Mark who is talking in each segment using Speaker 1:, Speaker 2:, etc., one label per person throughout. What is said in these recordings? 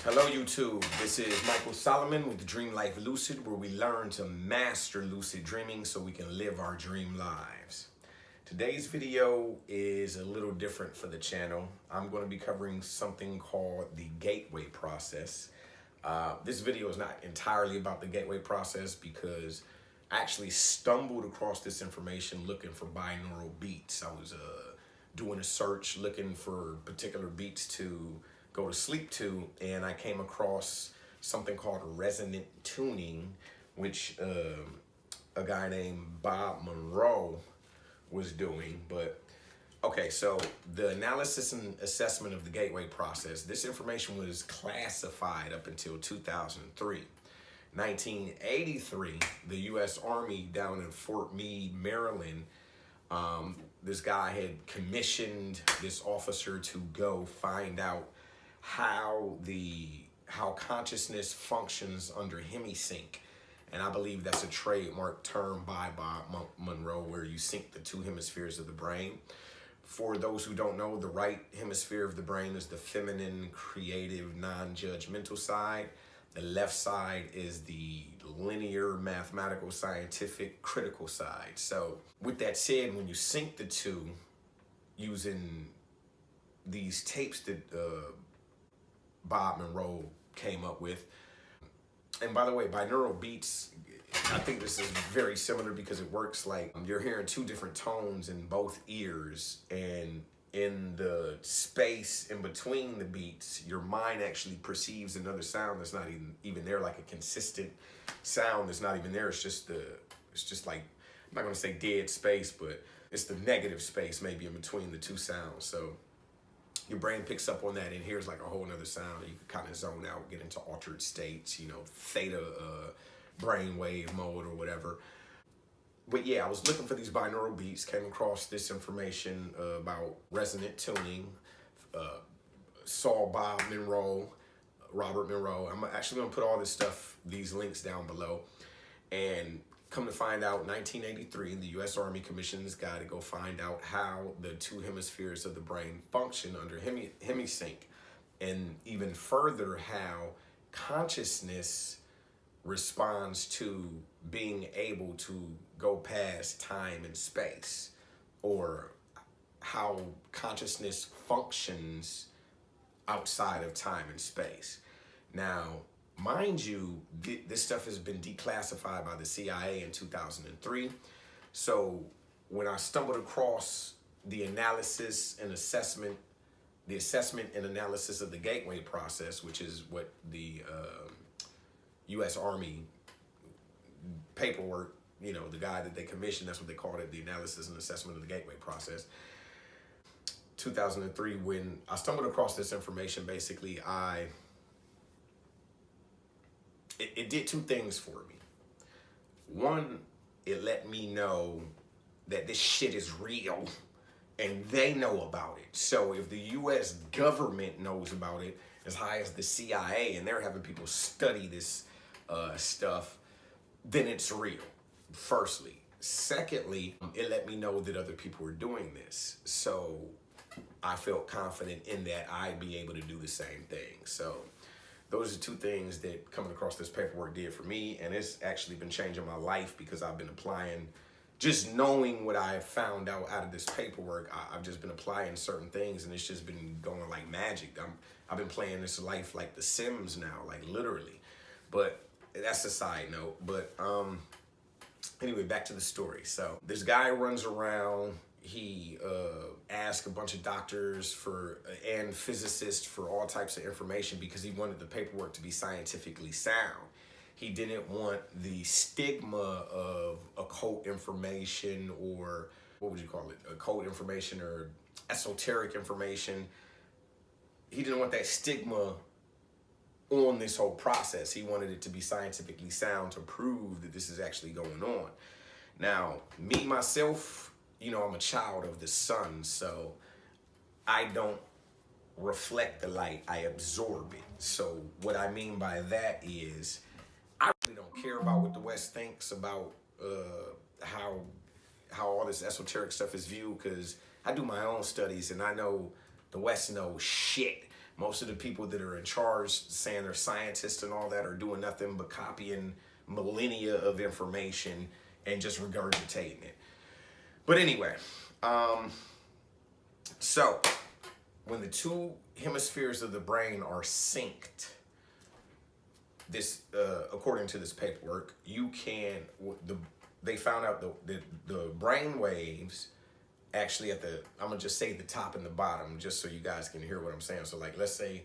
Speaker 1: Hello YouTube, this is Michael Solomon with Dream Life Lucid, where we learn to master lucid dreaming so we can live our dream lives. Today's video is a little different for the channel. I'm going to be covering something called the gateway process. This video is not entirely about the gateway process because I actually stumbled across this information looking for binaural beats. I was doing a search looking for particular beats to go to sleep to, and I came across something called resonant tuning, which a guy named Robert Monroe was doing. But okay, so the analysis and assessment of the gateway process, this information was classified up until 2003. 1983, the U.S. Army down in Fort Meade, Maryland, this guy had commissioned this officer to go find out how consciousness functions under Hemi-Synch. And I believe that's a trademark term by Bob Monroe, where you sync the two hemispheres of the brain. For those who don't know, the right hemisphere of the brain is the feminine, creative, non-judgmental side. The left side is the linear, mathematical, scientific, critical side. So with that said, when you sync the two using these tapes that Bob Monroe came up with. And by the way, binaural beats, I think this is very similar because it works like you're hearing two different tones in both ears, and in the space in between the beats, your mind actually perceives another sound that's not even there, like a consistent sound that's not even there. It's just like, I'm not gonna say dead space, but it's the negative space maybe in between the two sounds. So your brain picks up on that and hears like a whole nother sound. You can kind of zone out, get into altered states, theta brainwave mode or whatever. But yeah, I was looking for these binaural beats, came across this information about resonant tuning, saw Bob Monroe, Robert Monroe. I'm actually gonna put all this stuff, these links down below. And come to find out, 1983, the U.S. Army commissioned this guy to go find out how the two hemispheres of the brain function under Hemi-Synch, and even further, how consciousness responds to being able to go past time and space, or how consciousness functions outside of time and space. Now, mind you, this stuff has been declassified by the C.I.A. in 2003. So when I stumbled across the analysis and assessment, the assessment and analysis of the gateway process, which is what the U.S. Army paperwork, the guy that they commissioned, that's what they called it, the analysis and assessment of the gateway process. 2003, when I stumbled across this information, basically it did two things for me. One, it let me know that this shit is real and they know about it. So if the U.S. government knows about it as high as the C.I.A. and they're having people study this stuff, then it's real, firstly. Secondly, it let me know that other people were doing this. So I felt confident in that I'd be able to do the same thing. So those are two things that coming across this paperwork did for me, and it's actually been changing my life because I've been applying, just knowing what I found out of this paperwork, I've just been applying certain things, and it's just been going like magic. I've been playing this life like The Sims now, like literally. But that's a side note. But anyway, back to the story. So this guy runs around. He asked a bunch of doctors and physicists for all types of information because he wanted the paperwork to be scientifically sound. He didn't want the stigma of occult information, or what would you call it? Occult information or esoteric information. He didn't want that stigma on this whole process. He wanted it to be scientifically sound to prove that this is actually going on. Now, me, myself, I'm a child of the sun, so I don't reflect the light, I absorb it. So what I mean by that is, I really don't care about what the West thinks about how all this esoteric stuff is viewed, because I do my own studies and I know the West knows shit. Most of the people that are in charge saying they're scientists and all that are doing nothing but copying millennia of information and just regurgitating it. But anyway, so when the two hemispheres of the brain are synced, this according to this paperwork, you can they found out the brain waves actually at the, I'm gonna just say the top and the bottom just so you guys can hear what I'm saying. So like, let's say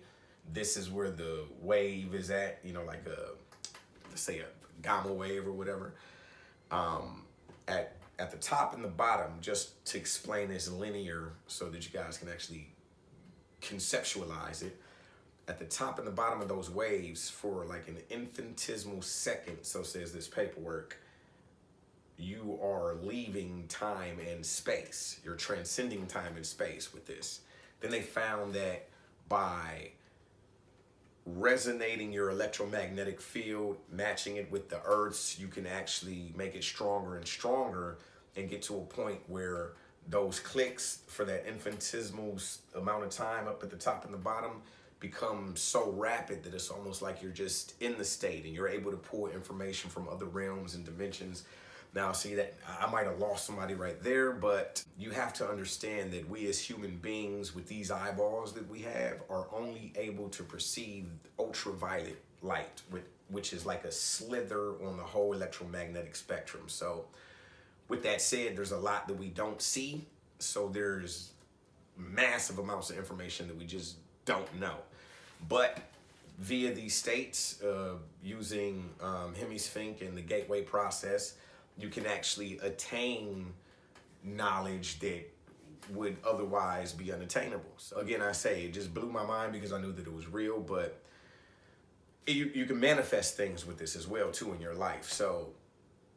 Speaker 1: this is where the wave is at, you know, like let's say a gamma wave or whatever. At the top and the bottom, just to explain this linear so that you guys can actually conceptualize it. At the top and the bottom of those waves for like an infinitesimal second, so says this paperwork, you are leaving time and space. You're transcending time and space with this. Then they found that by resonating your electromagnetic field, matching it with the Earth's, you can actually make it stronger and stronger and get to a point where those clicks for that infinitesimal amount of time up at the top and the bottom become so rapid that it's almost like you're just in the state and you're able to pull information from other realms and dimensions. Now, see that I might have lost somebody right there, but you have to understand that we as human beings with these eyeballs that we have are only able to perceive ultraviolet light, which is like a slither on the whole electromagnetic spectrum. So with that said, there's a lot that we don't see. So there's massive amounts of information that we just don't know. But via these states, using Hemi-Synch and the gateway process, you can actually attain knowledge that would otherwise be unattainable. So again, I say it just blew my mind because I knew that it was real, but you can manifest things with this as well too in your life. So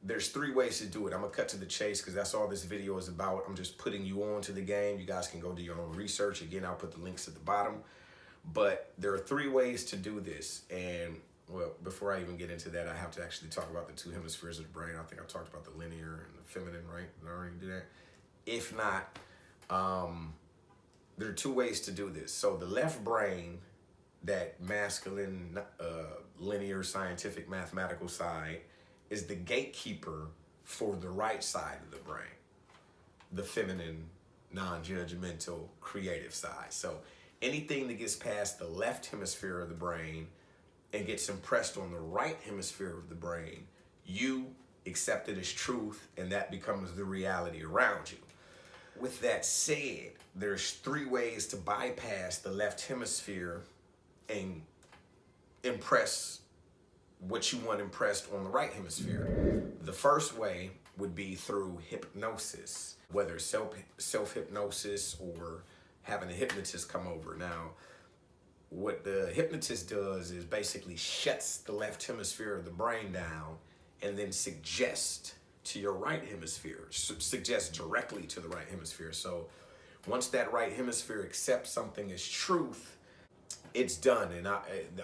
Speaker 1: there's 3 ways to do it. I'm gonna cut to the chase because that's all this video is about. I'm just putting you on to the game. You guys can go do your own research. Again, I'll put the links at the bottom. But there are 3 ways to do this. And well, before I even get into that, I have to actually talk about the 2 hemispheres of the brain. I think I talked about the linear and the feminine, right? Did I already do that? If not, there are 2 ways to do this. So the left brain, that masculine, linear, scientific, mathematical side, is the gatekeeper for the right side of the brain, the feminine, non-judgmental, creative side. So anything that gets past the left hemisphere of the brain and gets impressed on the right hemisphere of the brain, you accept it as truth, and that becomes the reality around you. With that said, there's 3 ways to bypass the left hemisphere and impress what you want impressed on the right hemisphere. The first way would be through hypnosis, whether it's self-hypnosis or having a hypnotist come over. Now, what the hypnotist does is basically shuts the left hemisphere of the brain down and then suggests to your right hemisphere, suggests directly to the right hemisphere. So once that right hemisphere accepts something as truth, it's done. And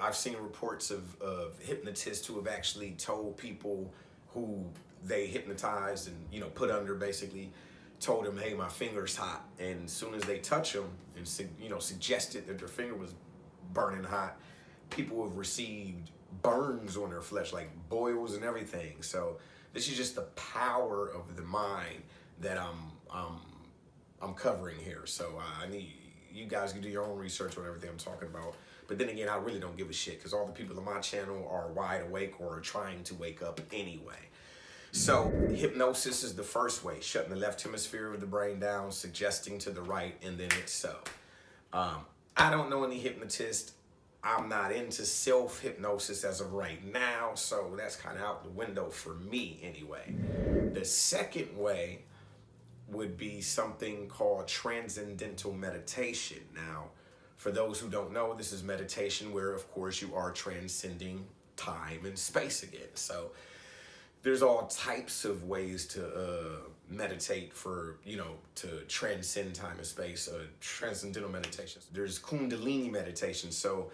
Speaker 1: I've seen reports of hypnotists who have actually told people who they hypnotized and, you know, put under, basically told them, hey, my finger's hot. And as soon as they touch them and, you know, suggested that their finger was burning hot, people have received burns on their flesh, like boils and everything. So this is just the power of the mind that I'm covering here. So I need you guys can do your own research on everything I'm talking about. But then again, I really don't give a shit because all the people on my channel are wide awake or are trying to wake up anyway. So hypnosis is the first way, shutting the left hemisphere of the brain down, suggesting to the right, and then it's so. I don't know any hypnotists. I'm not into self-hypnosis as of right now, so that's kind of out the window for me anyway. The second way would be something called Transcendental Meditation. Now, for those who don't know, this is meditation where, of course, you are transcending time and space again. So there's all types of ways to meditate for, you know, to transcend time and space, transcendental meditation. There's Kundalini meditation. So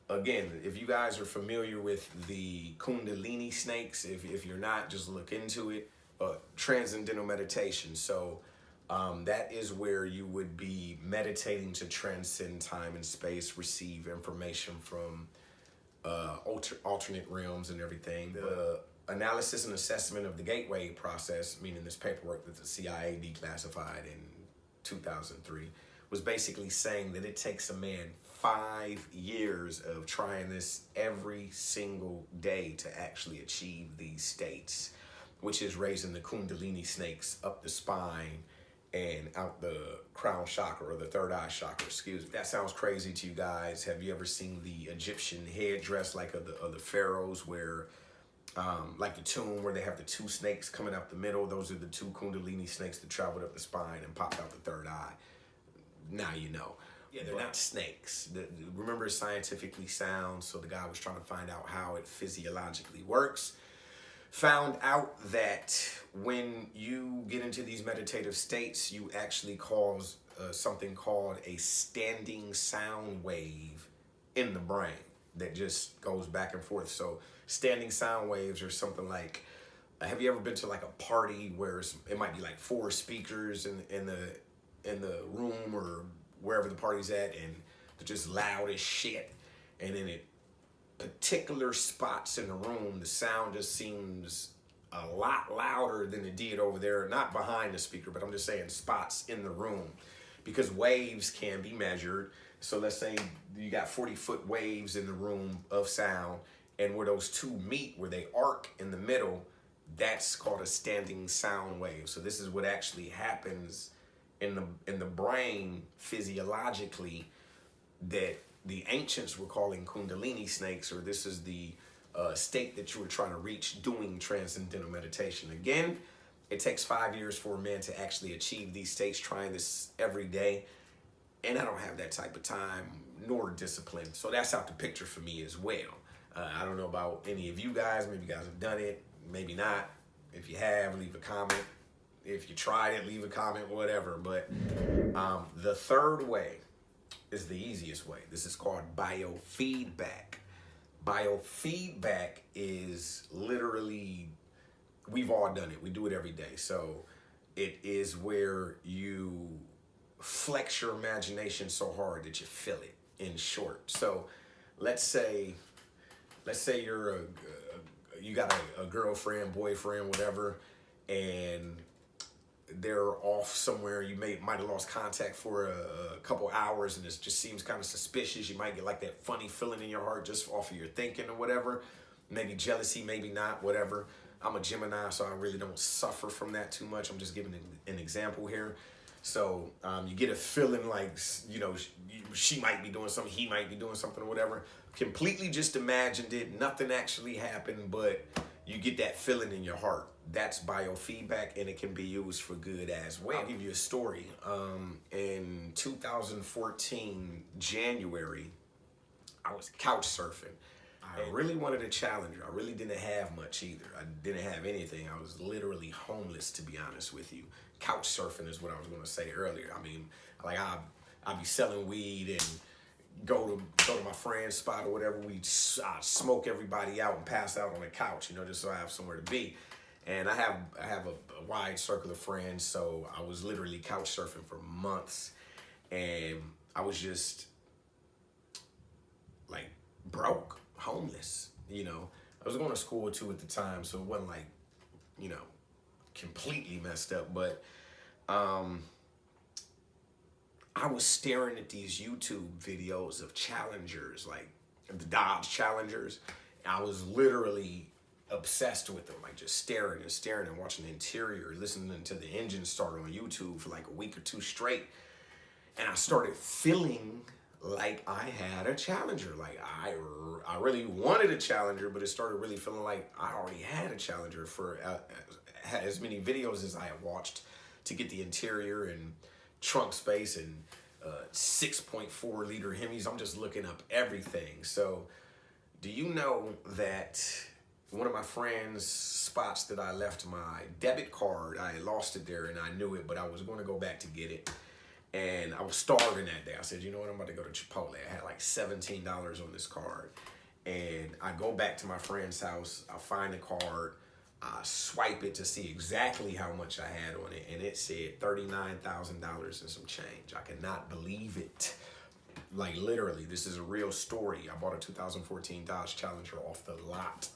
Speaker 1: again, if you guys are familiar with the Kundalini snakes, if you're not, just look into it. Transcendental meditation. So That is where you would be meditating to transcend time and space, receive information from alternate realms and everything. The analysis and assessment of the gateway process, meaning this paperwork that the C.I.A. declassified in 2003, was basically saying that it takes a man 5 years of trying this every single day to actually achieve these states, which is raising the Kundalini snakes up the spine and out the crown chakra, or the third eye chakra, excuse me. That sounds crazy to you guys. Have you ever seen the Egyptian headdress like of the pharaohs, where like the tomb where they have the 2 snakes coming out the middle? Those are the 2 Kundalini snakes that traveled up the spine and popped out the third eye. Now you know. Yeah, they're not snakes. Remember, it's scientifically sound, so the guy was trying to find out how it physiologically works. Found out that when you get into these meditative states, you actually cause something called a standing sound wave in the brain that just goes back and forth. So standing sound waves are something like, have you ever been to like a party where it might be like 4 speakers in the room or wherever the party's at, and they're just loud as shit, and then it particular spots in the room, the sound just seems a lot louder than it did over there, not behind the speaker, but I'm just saying spots in the room, because waves can be measured. So let's say you got 40-foot waves in the room of sound, and where those 2 meet, where they arc in the middle, that's called a standing sound wave. So this is what actually happens in the brain physiologically, that the ancients were calling Kundalini snakes, or this is the state that you were trying to reach doing Transcendental Meditation. Again, it takes 5 years for a man to actually achieve these states, trying this every day. And I don't have that type of time nor discipline. So that's out the picture for me as well. I don't know about any of you guys. Maybe you guys have done it, maybe not. If you have, leave a comment. If you tried it, leave a comment, whatever. But the third way is the easiest way. This is called biofeedback. Biofeedback is literally, we've all done it. We do it every day. So it is where you flex your imagination so hard that you feel it, in short. So let's say you got a girlfriend, boyfriend, whatever, and they're off somewhere. You might have lost contact for a couple hours, and it just seems kind of suspicious. You might get like that funny feeling in your heart just off of your thinking or whatever. Maybe jealousy, maybe not, whatever. I'm a Gemini, so I really don't suffer from that too much. I'm just giving an example here. So you get a feeling like, you know, she might be doing something, he might be doing something or whatever. Completely just imagined it. Nothing actually happened, but you get that feeling in your heart. That's biofeedback, and it can be used for good as well. I'll give you a story. In 2014, January, I was couch surfing. I really wanted a challenger. I really didn't have much either. I didn't have anything. I was literally homeless, to be honest with you. Couch surfing is what I was going to say earlier. I mean, like I'd be selling weed and go to my friend's spot or whatever. I'd smoke everybody out and pass out on the couch, you know, just so I have somewhere to be. And I have a wide circle of friends, so I was literally couch surfing for months, and I was just like broke, homeless, you know. I was going to school too at the time, so it wasn't like, you know, completely messed up, but I was staring at these YouTube videos of challengers, like the Dodge Challengers. I was literally obsessed with them, like just staring and watching the interior, listening to the engine start on YouTube for like a week or 2 straight. And I started feeling like I had a challenger. Like I really wanted a challenger, but it started really feeling like I already had a challenger for as many videos as I had watched to get the interior and trunk space and 6.4 liter Hemis. I'm just looking up everything. So do you know that one of my friend's spots that I left my debit card, I had lost it there and I knew it, but I was going to go back to get it. And I was starving that day. I said, you know what, I'm about to go to Chipotle. I had like $17 on this card. And I go back to my friend's house. I find the card. I swipe it to see exactly how much I had on it, and it said $39,000 and some change. I cannot believe it. Like literally, this is a real story. I bought a 2014 Dodge Challenger off the lot.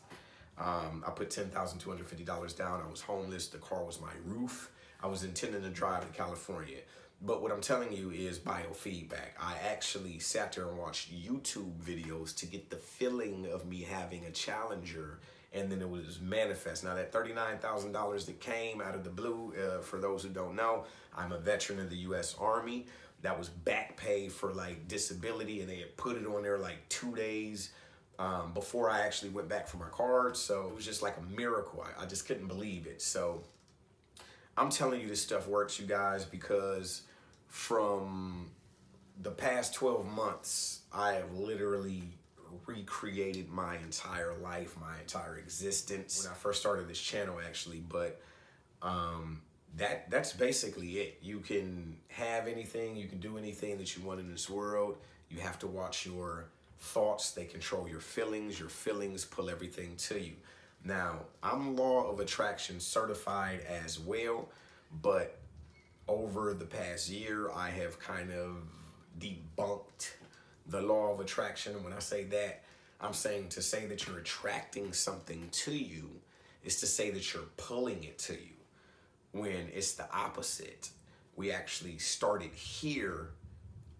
Speaker 1: I put $10,250 down. I was homeless. The car was my roof. I was intending to drive to California. But what I'm telling you is biofeedback. I actually sat there and watched YouTube videos to get the feeling of me having a Challenger, and then it was manifest. Now that $39,000 that came out of the blue, for those who don't know, I'm a veteran of the U.S. Army. That was back pay for like disability, and they had put it on there like 2 days before I actually went back for my card. So it was just like a miracle. I just couldn't believe it. So I'm telling you this stuff works, you guys, because from the past 12 months, I have literally recreated my entire life, my entire existence. When I first started this channel, actually, but that's basically it. You can have anything, you can do anything that you want in this world. You have to watch your thoughts. They control your feelings. Your feelings pull everything to you. Now, I'm law of attraction certified as well, but over the past year, I have kind of debunked the law of attraction. And when I say that, I'm saying to say that you're attracting something to you is to say that you're pulling it to you, when it's the opposite. We actually started here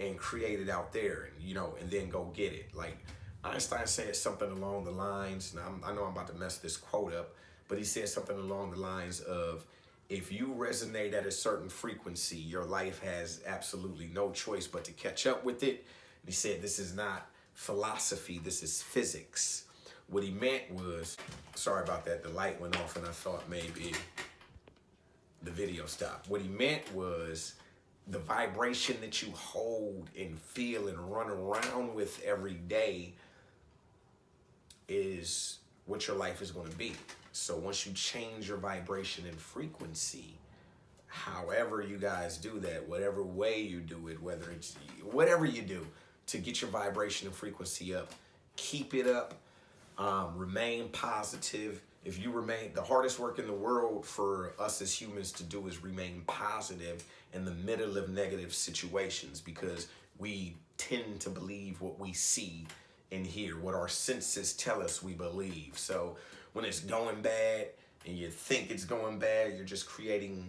Speaker 1: and created out there, and, you know, and then go get it. Like Einstein said something along the lines, and I know I'm about to mess this quote up, but he said something along the lines of, if you resonate at a certain frequency, your life has absolutely no choice but to catch up with it. And he said, this is not philosophy, this is physics. What he meant was, sorry about that, the light went off and I thought maybe the video stopped. What he meant was the vibration that you hold and feel and run around with every day is what your life is going to be. So once you change your vibration and frequency, however you guys do that, whatever way you do it, whether it's whatever you do to get your vibration and frequency up, keep it up, remain positive. If you remain, the hardest work in the world for us as humans to do is remain positive in the middle of negative situations, because we tend to believe what we see and hear, what our senses tell us we believe. So when it's going bad and you think it's going bad, you're just creating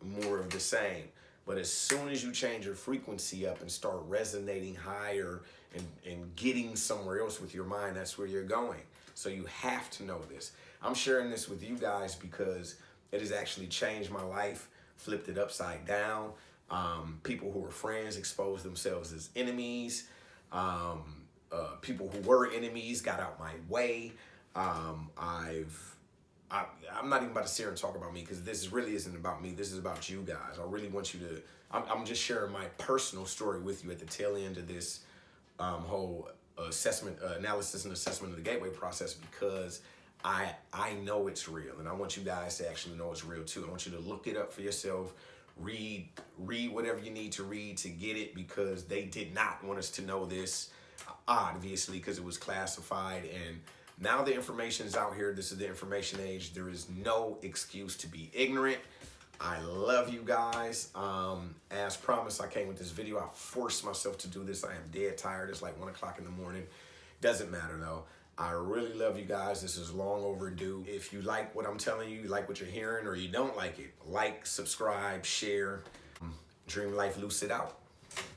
Speaker 1: more of the same. But as soon as you change your frequency up and start resonating higher and getting somewhere else with your mind, that's where you're going. So you have to know this. I'm sharing this with you guys because it has actually changed my life, flipped it upside down. People who were friends exposed themselves as enemies. People who were enemies got out my way. I'm not even about to sit here and talk about me, because this really isn't about me. This is about you guys. I really want you to, I'm just sharing my personal story with you at the tail end of this whole analysis and assessment of the gateway process, because I know it's real, and I want you guys to actually know it's real too. I want you to look it up for yourself, read whatever you need to read to get it, because they did not want us to know this, obviously, because it was classified. And now the information is out here. This is the information age. There is no excuse to be ignorant. I love you guys. As promised, I came with this video. I forced myself to do this. I am dead tired. It's like 1 o'clock in the morning. Doesn't matter though. I really love you guys. This is long overdue. If you like what I'm telling you, you like what you're hearing, or you don't like it, like, subscribe, share. Dream life, lucid out.